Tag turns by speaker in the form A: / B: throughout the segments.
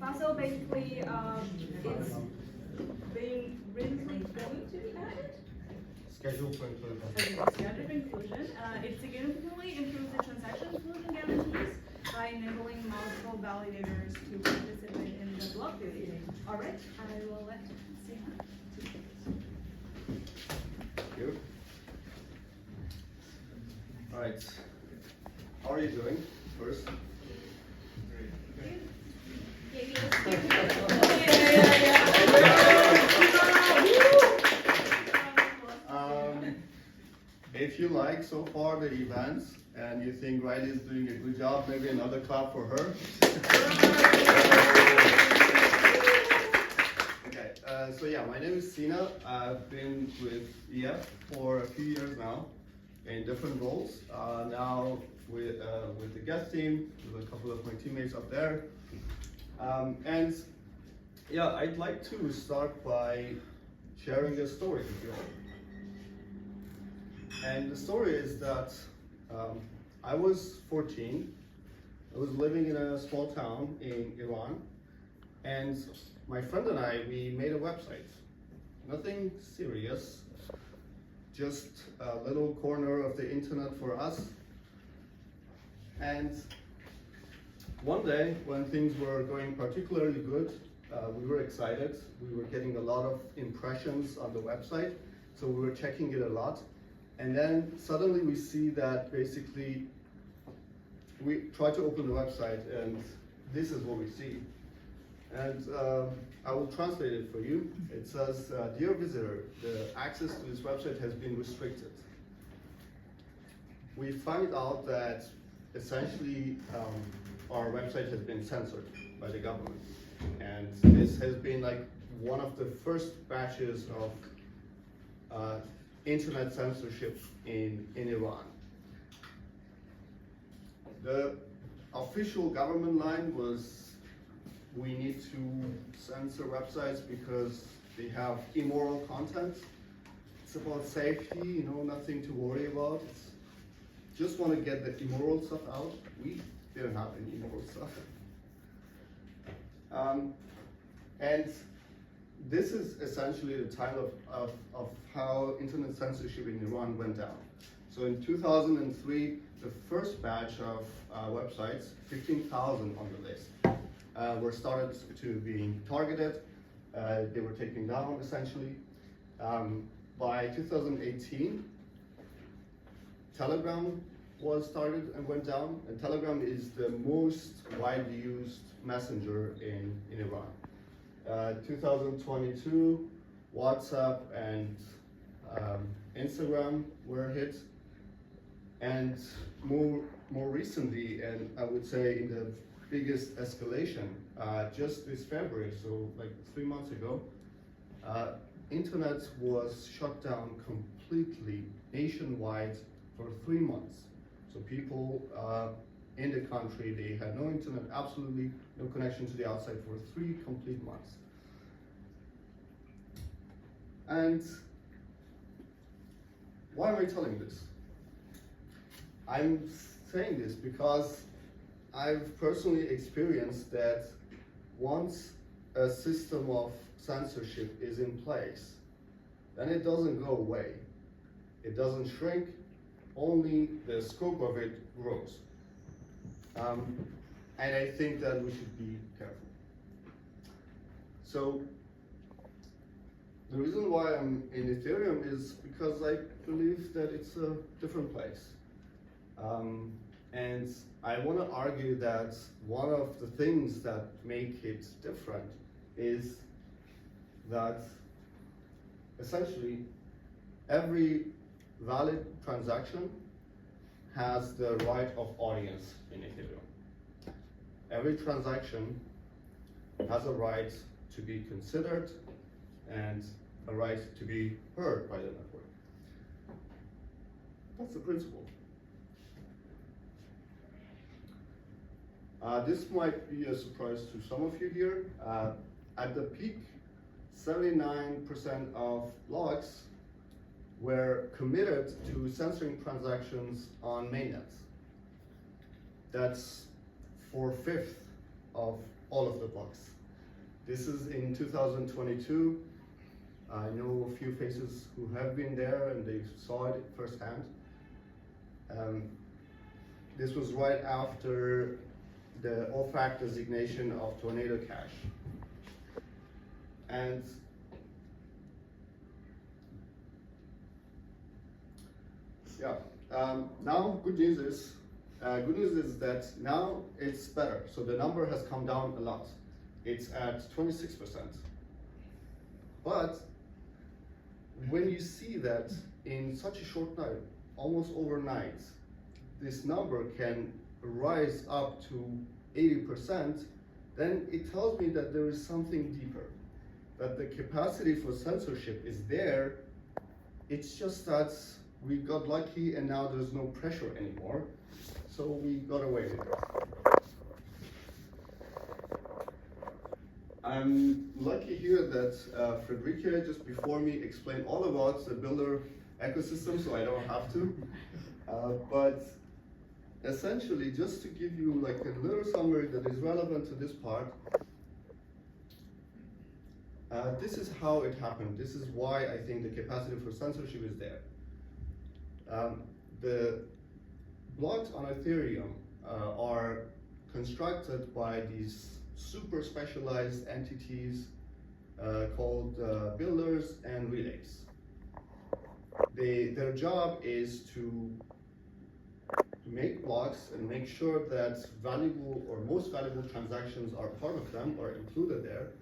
A: FOCIL basically is being recently going to be added.
B: Schedule for inclusion.
A: Schedule for inclusion. It significantly improves the transaction inclusion guarantees by enabling multiple validators to participate in the block building. All right, I will let Sina take this.
C: Thank you. All right. How are you doing first? If you like so far the events and you think Riley is doing a good job, maybe another clap for her. Okay, so yeah, my name is Sina. I've been with EF for a few years now in different roles. Now with the Geth team, with a couple of my teammates up there. And yeah, I'd like to start by sharing a story with you all. And the story is that I was 14. I was living in a small town in Iran, and my friend and I, we made a website. Nothing serious, just a little corner of the internet for us. And one day, when things were going particularly good, we were excited. We were getting a lot of impressions on the website, so we were checking it a lot. And then suddenly we see that basically we try to open the website and this is what we see. And I will translate it for you. It says, dear visitor, the access to this website has been restricted. We find out that essentially our website has been censored by the government. And this has been like one of the first batches of internet censorship in Iran. The official government line was, we need to censor websites because they have immoral content. It's about safety, nothing to worry about. It's just want to get the immoral stuff out. We didn't have any immoral stuff. And this is essentially the title of how internet censorship in Iran went down. So in 2003, the first batch of websites, 15,000 on the list, were started to be targeted. They were taken down essentially. By 2018, Telegram was started and went down, and Telegram is the most widely used messenger in Iran. 2022, WhatsApp and Instagram were hit, and more recently, and I would say in the biggest escalation, just this February, so like 3 months ago, internet was shut down completely nationwide for 3 months. So people in the country, they had no internet, absolutely no connection to the outside for 3 complete months. And why am I telling this? I'm saying this because I've personally experienced that once a system of censorship is in place, then it doesn't go away. It doesn't shrink, only the scope of it grows. And I think that we should be careful. So the reason why I'm in Ethereum is because I believe that it's a different place. And I want to argue that one of the things that make it different is that essentially every valid transaction has the right of audience in Ethereum. Every transaction has a right to be considered and a right to be heard by the network. That's the principle. This might be a surprise to some of you here. At the peak, 79% of blogs were committed to censoring transactions on mainnet. That's 4/5 of all of the blocks. This is in 2022. I know a few faces who have been there and they saw it firsthand. This was right after the OFAC designation of Tornado Cash. And yeah, now good news is that now it's better. So the number has come down a lot. It's at 26%. But when you see that in such a short time, almost overnight, this number can rise up to 80%, then it tells me that there is something deeper, that the capacity for censorship is there. It's just that we got lucky and now there's no pressure anymore, so we got away with it. I'm lucky here that Friederike just before me explained all about the builder ecosystem, so I don't have to. But essentially, just to give you like a little summary that is relevant to this part, this is how it happened. This is why I think the capacity for censorship is there. The blocks on Ethereum are constructed by these super specialized entities called builders and relays. Their job is to make blocks and make sure that valuable or most valuable transactions are part of them or included there.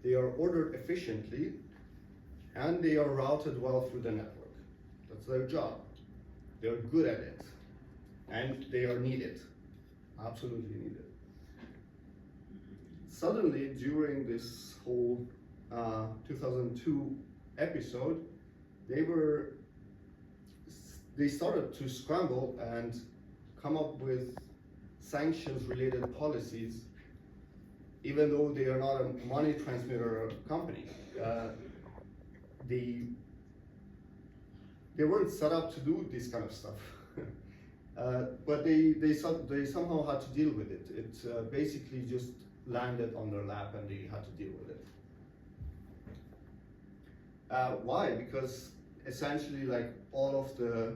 C: They are ordered efficiently and they are routed well through the network. That's their job. They're good at it and they are needed, absolutely needed. Suddenly, during this whole 2002 episode, they started to scramble and come up with sanctions-related policies, even though they are not a money transmitter company. They weren't set up to do this kind of stuff, but they somehow had to deal with it. It basically just landed on their lap and they had to deal with it. Why? Because essentially, like all of the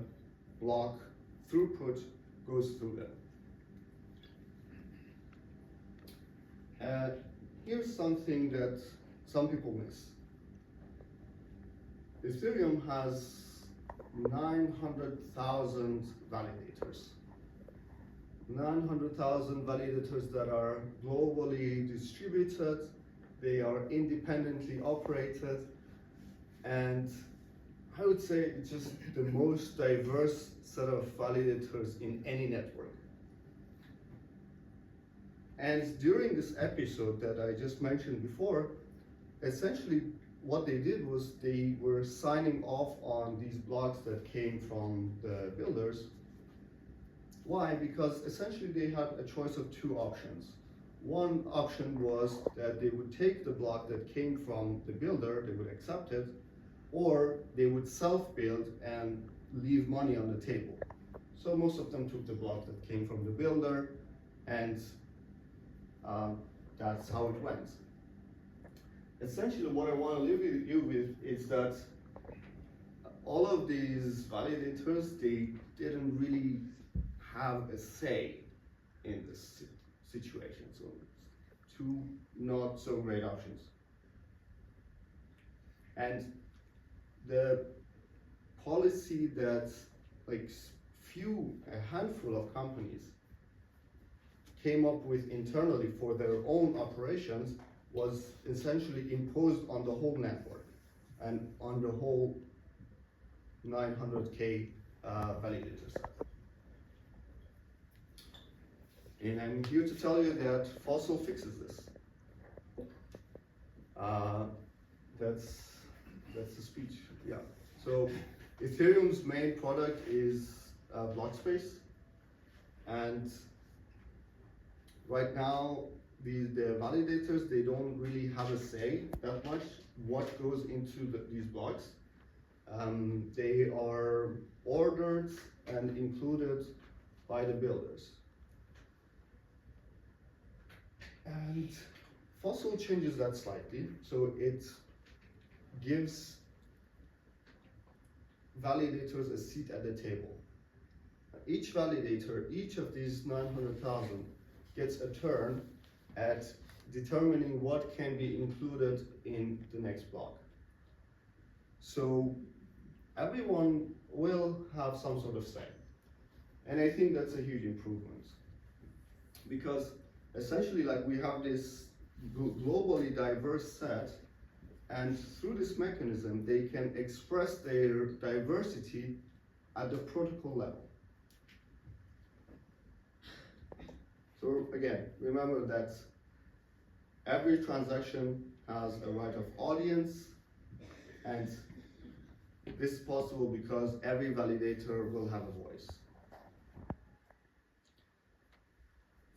C: block throughput goes through them. Here's something that some people miss. Ethereum has 900,000 validators. 900,000 validators that are globally distributed, they are independently operated, and I would say it's just the most diverse set of validators in any network. And during this episode that I just mentioned before, essentially what they did was they were signing off on these blocks that came from the builders. Why? Because essentially they had a choice of two options. One option was that they would take the block that came from the builder, they would accept it, or they would self-build and leave money on the table. So most of them took the block that came from the builder, and that's how it went. Essentially what I want to leave you with is that all of these validators, they didn't really have a say in this situation. So two not so great options. And the policy that like a handful of companies came up with internally for their own operations was essentially imposed on the whole network and on the whole 900K validators. And I'm here to tell you that FOCIL fixes this. That's the speech, yeah. So Ethereum's main product is block space, and right now the validators, they don't really have a say that much what goes into these blocks. They are ordered and included by the builders. And FOCIL changes that slightly, so it gives validators a seat at the table. Each validator, each of these 900,000 gets a turn at determining what can be included in the next block. So everyone will have some sort of say. And I think that's a huge improvement. Because essentially, like, we have this globally diverse set, and through this mechanism, they can express their diversity at the protocol level. So again, remember that every transaction has a right of audience, and this is possible because every validator will have a voice.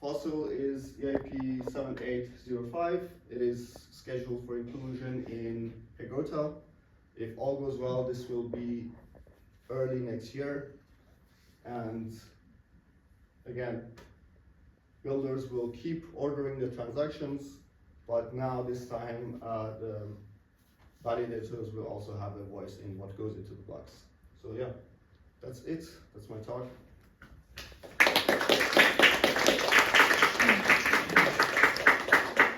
C: FOCIL is EIP 7805. It is scheduled for inclusion in Pegota. If all goes well, this will be early next year. And again, builders will keep ordering the transactions, but now this time the validators will also have a voice in what goes into the blocks. So yeah, that's it. That's my talk.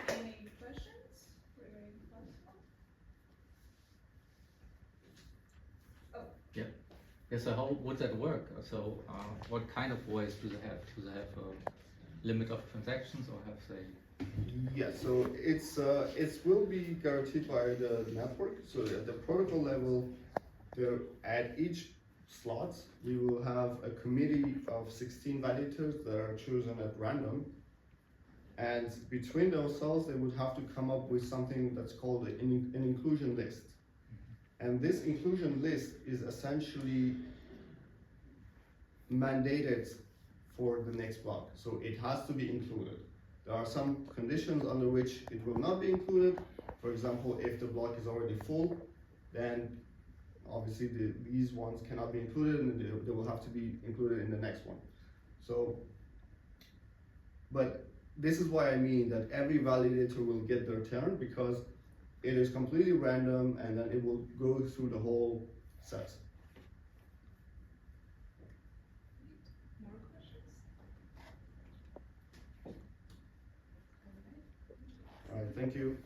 A: Any questions regarding FOCIL?
D: Yeah, so how would that work? So what kind of voice do they have? Do they have a limit of transactions, or have they?
C: Yeah, so it will be guaranteed by the network. So at the protocol level, at each slot, we will have a committee of 16 validators that are chosen at random. And between themselves, they would have to come up with something that's called an inclusion list. And this inclusion list is essentially mandated for the next block. So it has to be included. There are some conditions under which it will not be included. For example, if the block is already full, then obviously these ones cannot be included, and they will have to be included in the next one. So, but this is why I mean that every validator will get their turn, because it is completely random, and then it will go through the whole set.
A: More questions?
C: All right, thank you.